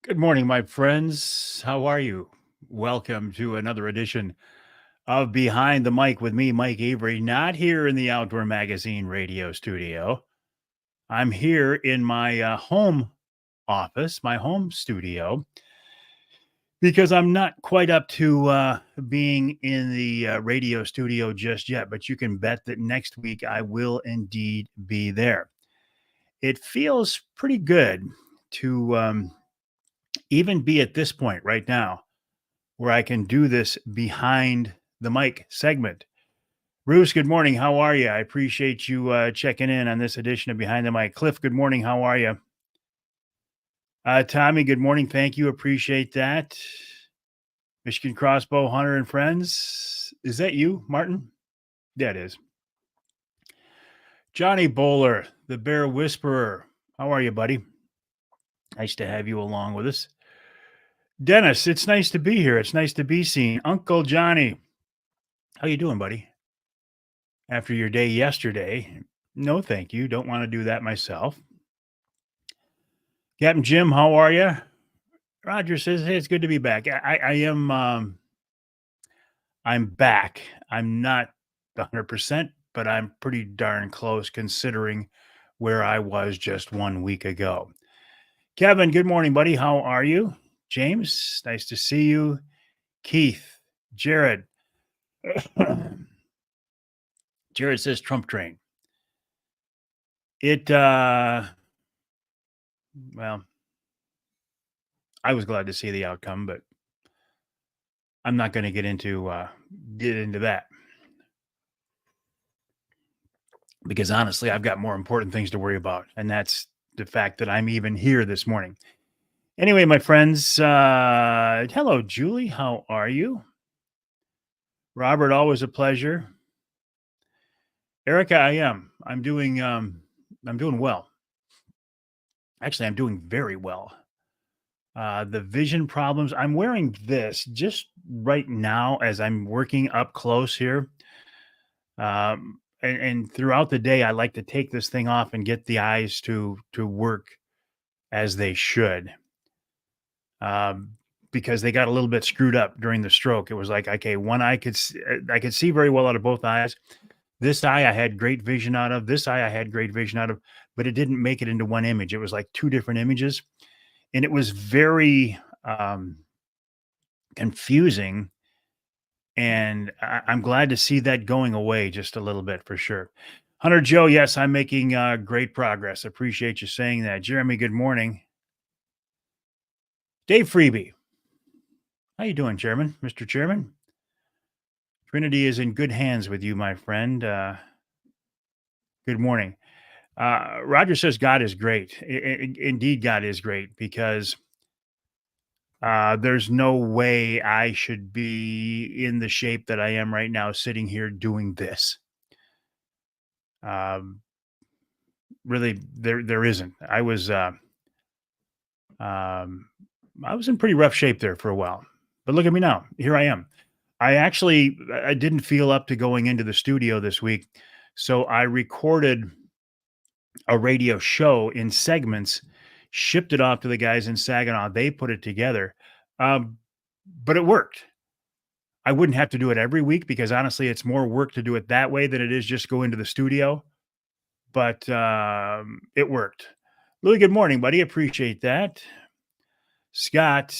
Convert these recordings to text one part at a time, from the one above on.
Good morning, my friends. How are you? Welcome to another edition of Behind the Mic with me, Mike Avery, not here in the Outdoor Magazine radio studio. I'm here in my home office, my home studio, because I'm not quite up to being in the radio studio just yet, but you can bet that next week I will indeed be there. It feels pretty good to even be at this point right now where I can do this behind the mic segment. Bruce, good morning. How are you? I appreciate you checking in on this edition of Behind the Mic. Cliff, good morning. How are you? Tommy, good morning. Thank you. Appreciate that. Michigan Crossbow Hunter and Friends. Is that you, Martin? Yeah, it is. Johnny Bowler, the Bear Whisperer. How are you, buddy? Nice to have you along with us. Dennis, it's nice to be here. It's nice to be seen. Uncle Johnny, how you doing, buddy? After your day yesterday? No, thank you. Don't want to do that myself. Captain Jim, how are you? Roger says, "Hey, it's good to be back." I am. I'm back. I'm not 100%, but I'm pretty darn close considering where I was just 1 week ago. Kevin, good morning, buddy. How are you? James, nice to see you. Keith, Jared. Jared says Trump train. It well, I was glad to see the outcome, but I'm not going to get into that because honestly, I've got more important things to worry about, and that's the fact that I'm even here this morning. Anyway, my friends, hello, Julie. How are you? Robert, always a pleasure. Erica, I am. I'm doing. I'm doing well. Actually, I'm doing very well. The vision problems. I'm wearing this just right now as I'm working up close here. And throughout the day, I like to take this thing off and get the eyes to work as they should. Um, because they got a little bit screwed up during the stroke. It was like, okay, one eye I could see very well out of both eyes. This eye I had great vision out of. This eye I had great vision out of, but it didn't make it into one image. It was like two different images, and it was very confusing. And I'm glad to see that going away just a little bit for sure. Hunter Joe, yes, I'm making great progress. Appreciate you saying that. Jeremy, good morning. Dave Freebie, how you doing, Chairman? Mr. Chairman? Trinity is in good hands with you, my friend. Good morning. Roger says God is great. Indeed, God is great because there's no way I should be in the shape that I am right now, sitting here doing this. Um, really, there isn't. I was in pretty rough shape there for a while, but look at me now. Here I am. I didn't feel up to going into the studio this week, so I recorded a radio show in segments, shipped it off to the guys in Saginaw. They put it together, um, but it worked. I wouldn't have to do it every week because honestly, it's more work to do it that way than it is just go into the studio. But it worked. Louis, good morning, buddy. Appreciate that. Scott,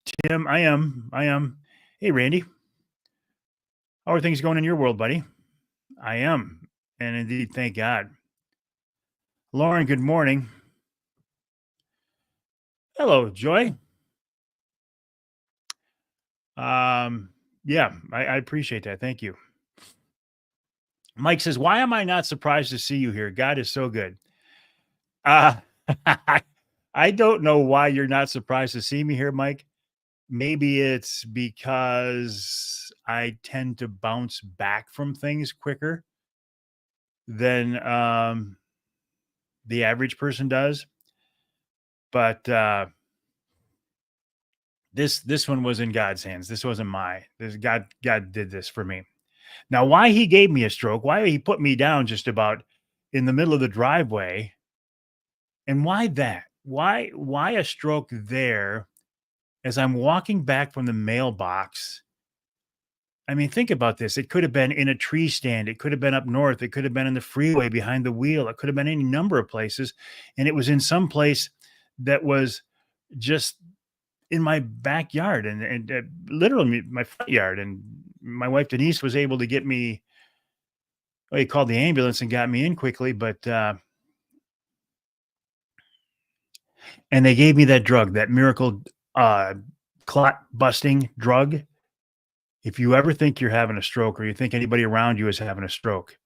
Tim, I am. Hey, Randy, how are things going in your world, buddy? I am, and indeed, thank God. Lauren, good morning. Hello, Joy. Yeah, I appreciate that. Thank you. Mike says, "Why am I not surprised to see you here? God is so good." Uh, I don't know why you're not surprised to see me here, Mike. Maybe it's because I tend to bounce back from things quicker than the average person does. But this one was in God's hands. This wasn't God did this for me. Now, why he gave me a stroke, why he put me down just about in the middle of the driveway, and why that? why a stroke there as I'm walking back from the mailbox? I mean, think about this. It could have been in a tree stand. It could have been up north. It could have been in the freeway behind the wheel. It could have been any number of places. And it was in some place that was just in my backyard and literally my front yard. And my wife Denise was able to get me. Well, he called the ambulance and got me in quickly, but and they gave me that drug, that miracle uh, clot busting drug. If you ever think you're having a stroke or you think anybody around you is having a stroke,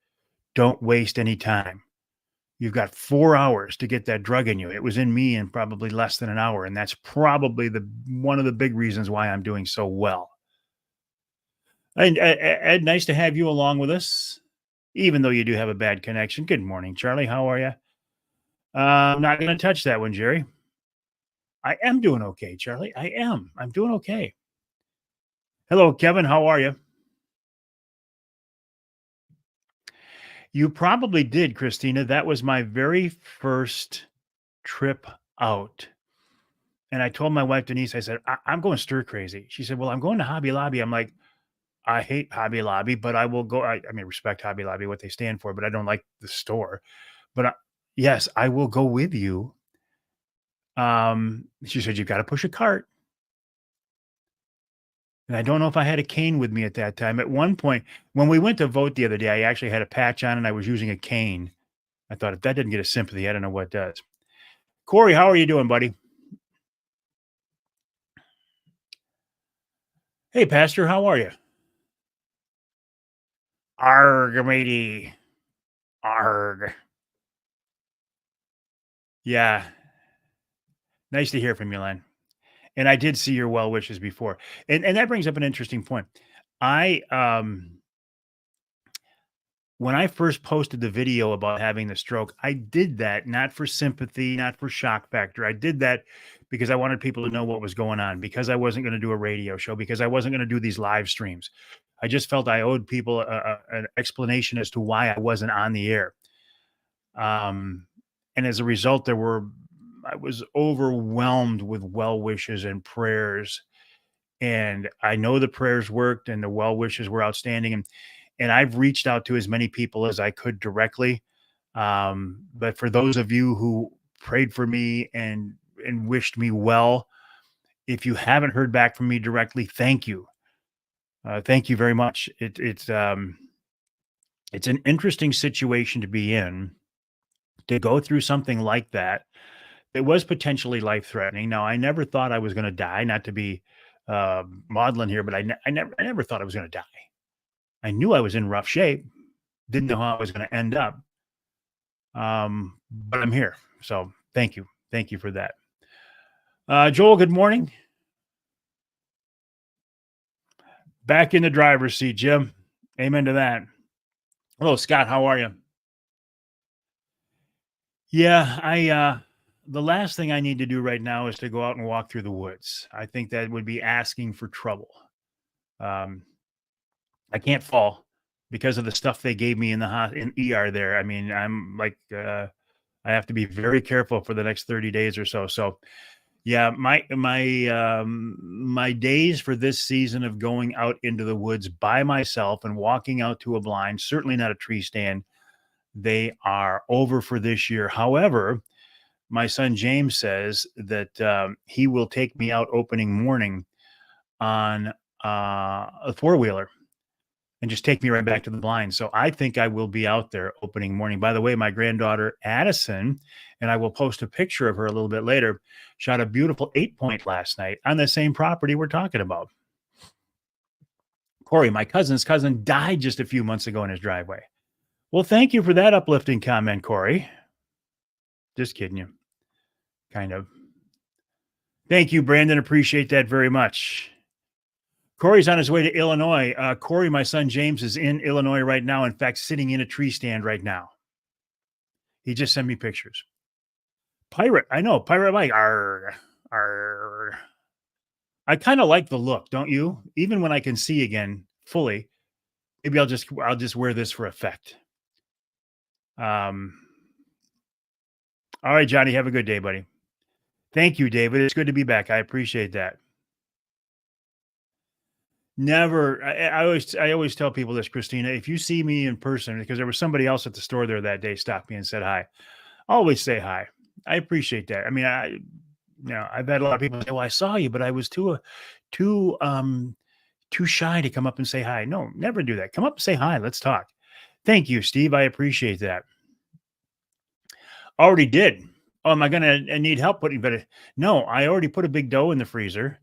don't waste any time. You've got 4 hours to get that drug in you. It was in me in probably less than an hour, and that's probably the one of the big reasons why I'm doing so well. And Ed, nice to have you along with us, even though you do have a bad connection. Good morning, Charlie. How are you? I'm not going to touch that one, Jerry. I am doing okay, Charlie. I am. I'm doing okay. Hello, Kevin. How are you? You probably did, Christina. That was my very first trip out. And I told my wife, Denise, I said, I'm going stir crazy. She said, well, I'm going to Hobby Lobby. I'm like, I hate Hobby Lobby, but I will go. I mean, respect Hobby Lobby, what they stand for, but I don't like the store. But yes, I will go with you. She said, you've got to push a cart. And I don't know if I had a cane with me at that time. At one point, when we went to vote the other day, I actually had a patch on and I was using a cane. I thought if that didn't get a sympathy, I don't know what does. Corey, how are you doing, buddy? Hey, Pastor, how are you? Arg, matey. Arg. Yeah. Nice to hear from you, Len. And I did see your well wishes before. And that brings up an interesting point. I when I first posted the video about having the stroke, I did that not for sympathy, not for shock factor. I did that because I wanted people to know what was going on, because I wasn't going to do a radio show, because I wasn't going to do these live streams. I just felt I owed people an explanation as to why I wasn't on the air. And as a result, I was overwhelmed with well wishes and prayers. And I know the prayers worked and the well wishes were outstanding. And I've reached out to as many people as I could directly. But for those of you who prayed for me and wished me well, if you haven't heard back from me directly, thank you. Thank you very much. It's an interesting situation to be in, to go through something like that. It was potentially life threatening. Now, I never thought I was going to die. Not to be maudlin here, but I never thought I was going to die. I knew I was in rough shape. Didn't know how I was going to end up. But I'm here. So thank you for that. Joel, good morning. Back in the driver's seat, Jim. Amen to that. Hello, Scott. How are you? Yeah, the last thing I need to do right now is to go out and walk through the woods. I think that would be asking for trouble. Um, I can't fall because of the stuff they gave me in in ER there. I mean, I'm like, I have to be very careful for the next 30 days or so. So yeah, my days for this season of going out into the woods by myself and walking out to a blind, certainly not a tree stand, they are over for this year. However, my son James says that he will take me out opening morning on a four wheeler and just take me right back to the blind. So I think I will be out there opening morning. By the way, my granddaughter Addison, and I will post a picture of her a little bit later, shot a beautiful 8-point last night on the same property we're talking about. Corey, my cousin's cousin, died just a few months ago in his driveway. Well, thank you for that uplifting comment, Corey. Just kidding you. Kind of. Thank you, Brandon. Appreciate that very much. Corey's on his way to Illinois. Corey, my son James, is in Illinois right now. In fact, sitting in a tree stand right now. He just sent me pictures. Pirate, I know. Pirate Mike. Arr, arr. I kind of like the look, don't you? Even when I can see again fully, maybe I'll just wear this for effect. All right, Johnny. Have a good day, buddy. Thank you, David. It's good to be back. I appreciate that. Never. I always tell people this, Christina. If you see me in person, because there was somebody else at the store there that day, stopped me and said hi. Always say hi. I appreciate that. I mean, I've had a lot of people say, "Well, I saw you, but I was too too shy to come up and say hi." No, never do that. Come up and say hi. Let's talk. Thank you, Steve. I appreciate that. Already did. Oh, am I gonna need help putting better? No, I already put a big dough in the freezer,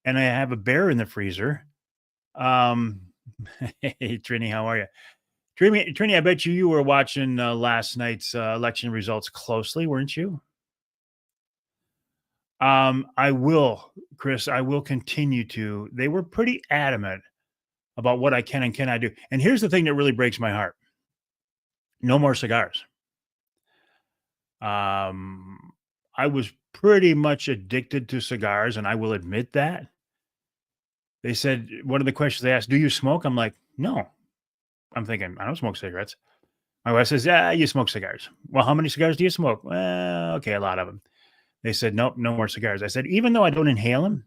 and I have a bear in the freezer. Um, hey, Trini, how are you? Trini, I bet you were watching last night's election results closely, weren't you? I will, Chris. I will continue to. They were pretty adamant about what I can and cannot do. And here's the thing that really breaks my heart: no more cigars. Um, I was pretty much addicted to cigars, and I will admit that. They said one of the questions they asked, "Do you smoke?" I'm like, "No." I'm thinking, "I don't smoke cigarettes." My wife says, "Yeah, you smoke cigars." "Well, how many cigars do you smoke?" "Well, okay, a lot of them." They said, "Nope, no more cigars." I said, "Even though I don't inhale them."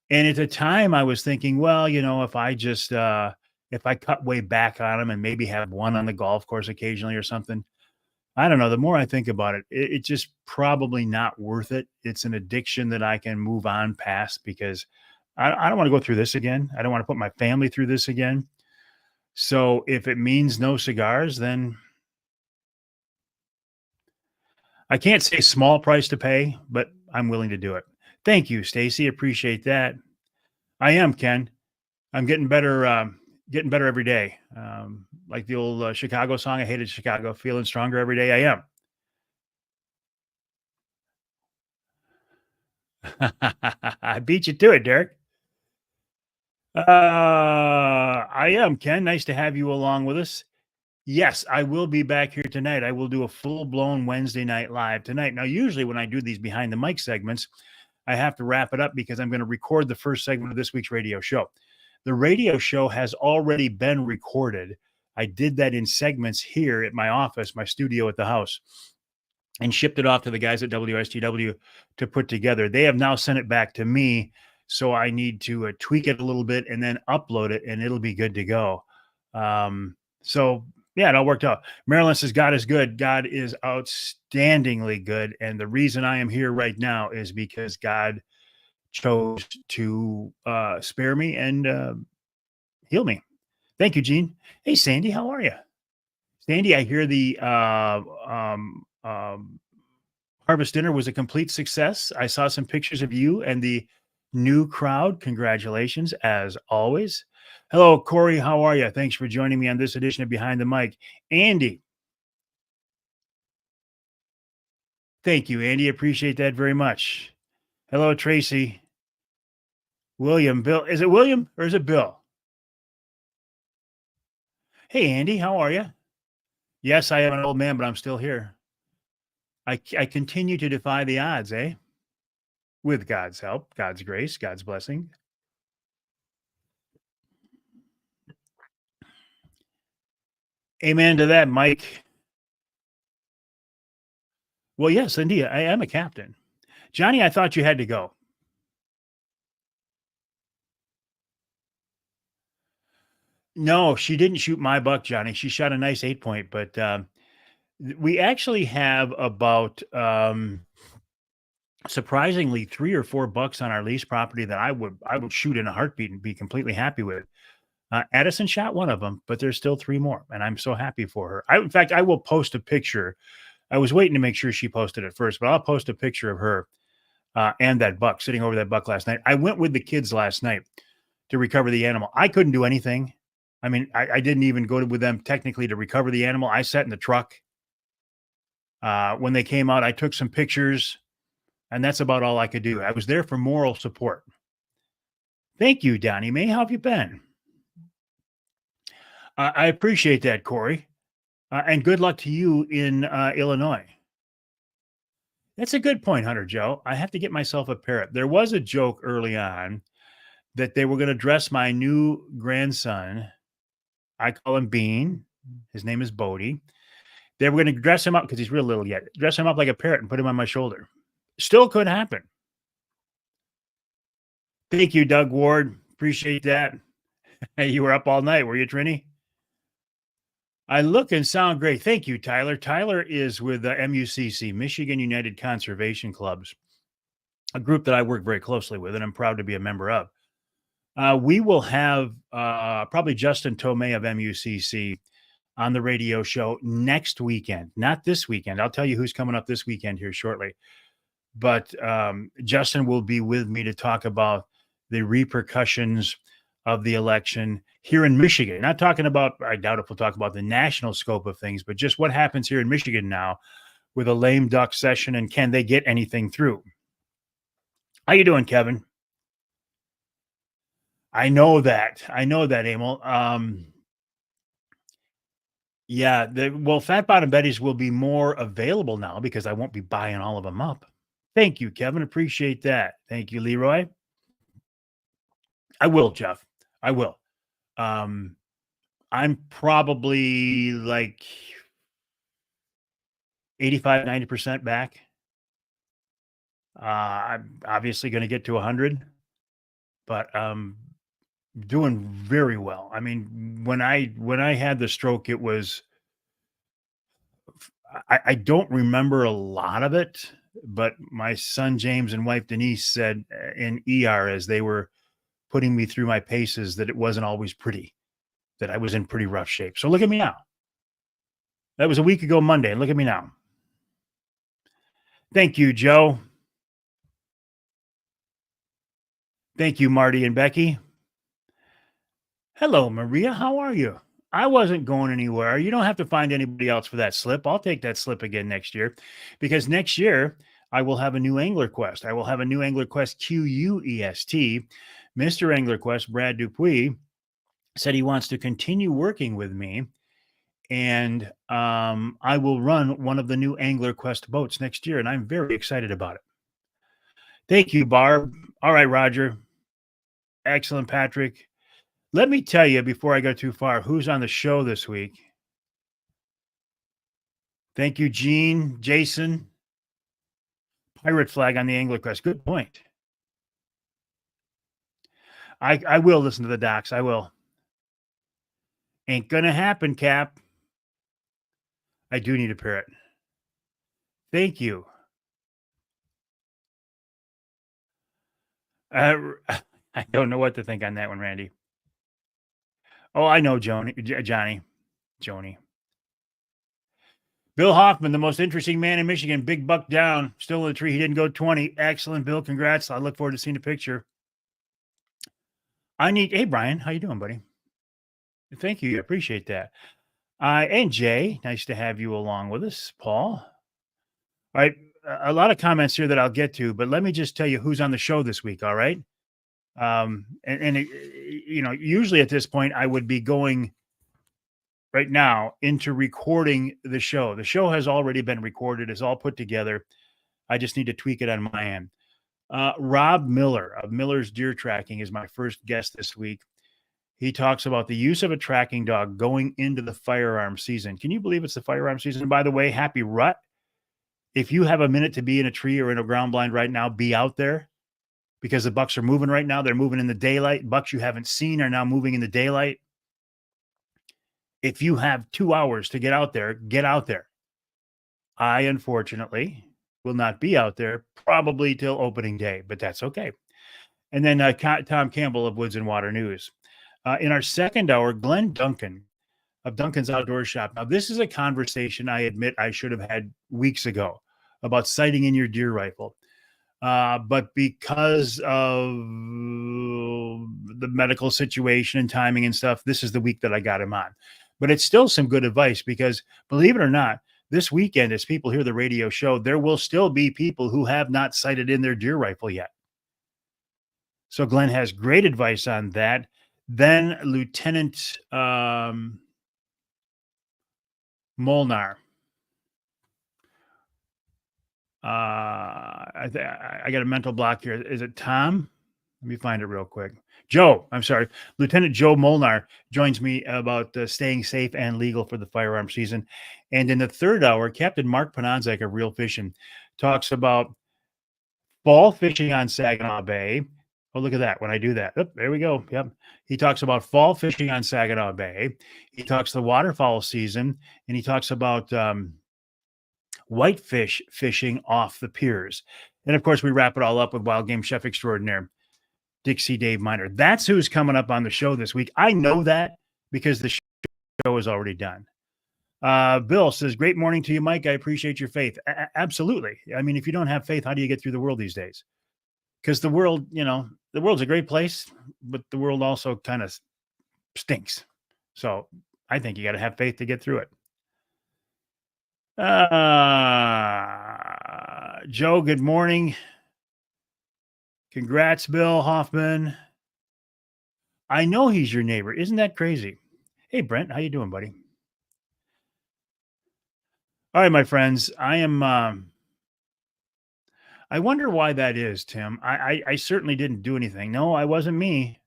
And at the time, I was thinking, well, if I cut way back on them and maybe have one on the golf course occasionally or something. I don't know. The more I think about it, it's just probably not worth it. It's an addiction that I can move on past because I don't want to go through this again. I don't want to put my family through this again. So if it means no cigars, then I can't say small price to pay, but I'm willing to do it. Thank you, Stacy. Appreciate that. I am, Ken. I'm getting better every day. Like the old Chicago song, I hated Chicago, feeling stronger every day. I am. I beat you to it, Derek. I am, Ken. Nice to have you along with us. Yes, I will be back here tonight. I will do a full blown Wednesday night live tonight. Now, usually when I do these behind the mic segments, I have to wrap it up because I'm going to record the first segment of this week's radio show. The radio show has already been recorded. I did that in segments here at my office, my studio at the house, and shipped it off to the guys at WSTW to put together. They have now sent it back to me. So I need to tweak it a little bit and then upload it, and it'll be good to go. So yeah, it all worked out. Marilyn says, God is good. God is outstandingly good. And the reason I am here right now is because God chose to spare me and heal me. Thank you, Gene. Hey, Sandy, how are you? Sandy, I hear the harvest dinner was a complete success. I saw some pictures of you and the new crowd. Congratulations, as always. Hello, Corey. How are you? Thanks for joining me on this edition of Behind the Mic. Andy, thank you, Andy. Appreciate that very much. Hello, Tracy. William, Bill. Is it William or is it Bill? Hey, Andy, how are you? Yes, I am an old man, but I'm still here. I continue to defy the odds, eh? With God's help, God's grace, God's blessing. Amen to that, Mike. Well, yes, indeed. I am a captain. Johnny, I thought you had to go. No, she didn't shoot my buck, Johnny. She shot a nice 8 point, but we actually have about surprisingly 3 or 4 bucks on our lease property that I would shoot in a heartbeat and be completely happy with. Addison shot one of them, but there's still 3 more, and I'm so happy for her. In fact, I will post a picture. I was waiting to make sure she posted it first, but I'll post a picture of her and that buck sitting over that buck last night. I went with the kids last night to recover the animal. I couldn't do anything. I mean, I didn't even go with them technically to recover the animal. I sat in the truck. When they came out, I took some pictures, and that's about all I could do. I was there for moral support. Thank you, Donnie Mae. How have you been? I appreciate that, Corey. And good luck to you in Illinois. That's a good point, Hunter Joe. I have to get myself a parrot. There was a joke early on that they were going to dress my new grandson. I call him Bean. His name is Bodie. They were going to dress him up because he's real little yet. Dress him up like a parrot and put him on my shoulder. Still could happen. Thank you, Doug Ward. Appreciate that. Hey, you were up all night, were you, Trini? I look and sound great. Thank you, Tyler. Tyler is with MUCC, Michigan United Conservation Clubs, a group that I work very closely with, and I'm proud to be a member of. We will have probably Justin Tomei of MUCC on the radio show next weekend, not this weekend. I'll tell you who's coming up this weekend here shortly. But Justin will be with me to talk about the repercussions of the election here in Michigan. Not talking about, I doubt if we'll talk about the national scope of things, but just what happens here in Michigan now with a lame duck session, and can they get anything through? How you doing, Kevin? I know that, Emil. Yeah, well, Fat Bottom Betties will be more available now because I won't be buying all of them up. Thank you, Kevin. Appreciate that. Thank you, Leroy. I will, Jeff. I will. I'm probably like 85, 90% back. I'm obviously going to get to 100, but doing very well. I mean, when I had the stroke, it was I don't remember a lot of it, but my son James and wife Denise said in ER as they were putting me through my paces that it wasn't always pretty, that I was in pretty rough shape. So look at me now. That was a week ago Monday, and look at me now. Thank you, Joe. Thank you, Marty and Becky. Hello, Maria. How are you? I wasn't going anywhere. You don't have to find anybody else for that slip. I'll take that slip again next year because next year I will have a new Angler Quest. I will have a new Angler Quest QUEST. Mr. Angler Quest, Brad Dupuis, said he wants to continue working with me, and I will run one of the new Angler Quest boats next year, and I'm very excited about it. Thank you, Barb. All right, Roger. Excellent, Patrick. Let me tell you before I go too far, who's on the show this week. Thank you, Gene, Jason. Pirate flag on the Angler Quest. Good point. I will listen to the docs. I will. Ain't gonna happen, Cap. I do need a parrot. Thank you. I don't know what to think on that one, Randy. Oh, I know, Johnny. Joni. Bill Hoffman, the most interesting man in Michigan. Big buck down. Still in the tree. He didn't go 20. Excellent, Bill. Congrats. I look forward to seeing the picture. Hey, Brian. How you doing, buddy? Thank you. I appreciate that. And Jay, nice to have you along with us. Paul. All right. A lot of comments here that I'll get to, but let me just tell you who's on the show this week. All right. Usually at this point, I would be going right now into recording the show. The show has already been recorded. It's all put together. I just need to tweak it on my end. Rob Miller of Miller's Deer Tracking is my first guest this week. He talks about the use of a tracking dog going into the firearm season. Can you believe it's the firearm season? And by the way, happy rut. If you have a minute to be in a tree or in a ground blind right now, be out there because the bucks are moving right now. They're moving in the daylight. Bucks you haven't seen are now moving in the daylight. If you have 2 hours to get out there, get out there. I, unfortunately, will not be out there probably till opening day, but that's okay. And then Tom Campbell of Woods and Water News. In our second hour, Glenn Duncan of Duncan's Outdoor Shop. Now, this is a conversation I admit I should have had weeks ago about sighting in your deer rifle. But because of the medical situation and timing and stuff, this is the week that I got him on. But it's still some good advice because, believe it or not, this weekend, as people hear the radio show, there will still be people who have not sighted in their deer rifle yet. So Glenn has great advice on that. Then Lieutenant Molnar. I got a mental block here. Is it Tom? Let me find it real quick. Joe, I'm sorry. Lieutenant Joe Molnar joins me about staying safe and legal for the firearm season. And in the third hour, Captain Mark Pananzak of Real Fishing talks about fall fishing on Saginaw Bay. Oh, look at that. When I do that, oh, there we go. Yep. He talks about fall fishing on Saginaw Bay. He talks the waterfowl season, and he talks about whitefish fishing off the piers. And of course, we wrap it all up with wild game chef extraordinaire Dixie Dave Miner. That's who's coming up on the show this week. I know that because the show is already done. Bill says, great morning to you, Mike. I appreciate your faith. Absolutely. I mean, if you don't have faith, how do you get through the world these days? Because the world, the world's a great place, but the world also kind of stinks. So I think you got to have faith to get through it. Joe, good morning. Congrats, Bill Hoffman. I know he's your neighbor. Isn't that crazy? Hey, Brent, how you doing, buddy? All right, my friends, I wonder why that is, Tim. I certainly didn't do anything. No, I wasn't me.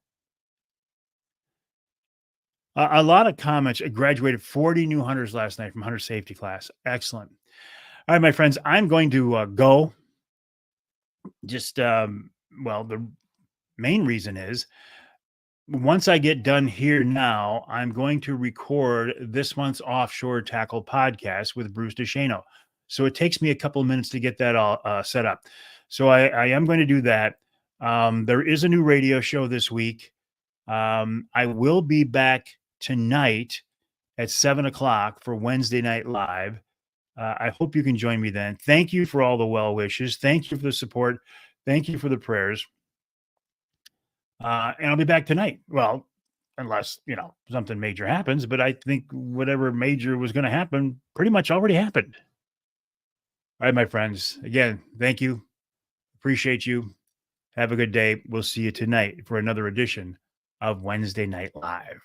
A lot of comments. I graduated 40 new hunters last night from hunter safety class. Excellent. All right, my friends, I'm going to go. Just, well, the main reason is once I get done here now, I'm going to record this month's Offshore Tackle podcast with Bruce DeShano. So it takes me a couple of minutes to get that all set up. So I am going to do that. There is a new radio show this week. I will be back tonight at 7:00 for Wednesday Night Live. I hope you can join me then. Thank you for all the well wishes. Thank you for the support. Thank you for the prayers. And I'll be back tonight. Well, unless, something major happens, but I think whatever major was going to happen pretty much already happened. All right, my friends. Again, thank you. Appreciate you. Have a good day. We'll see you tonight for another edition of Wednesday Night Live.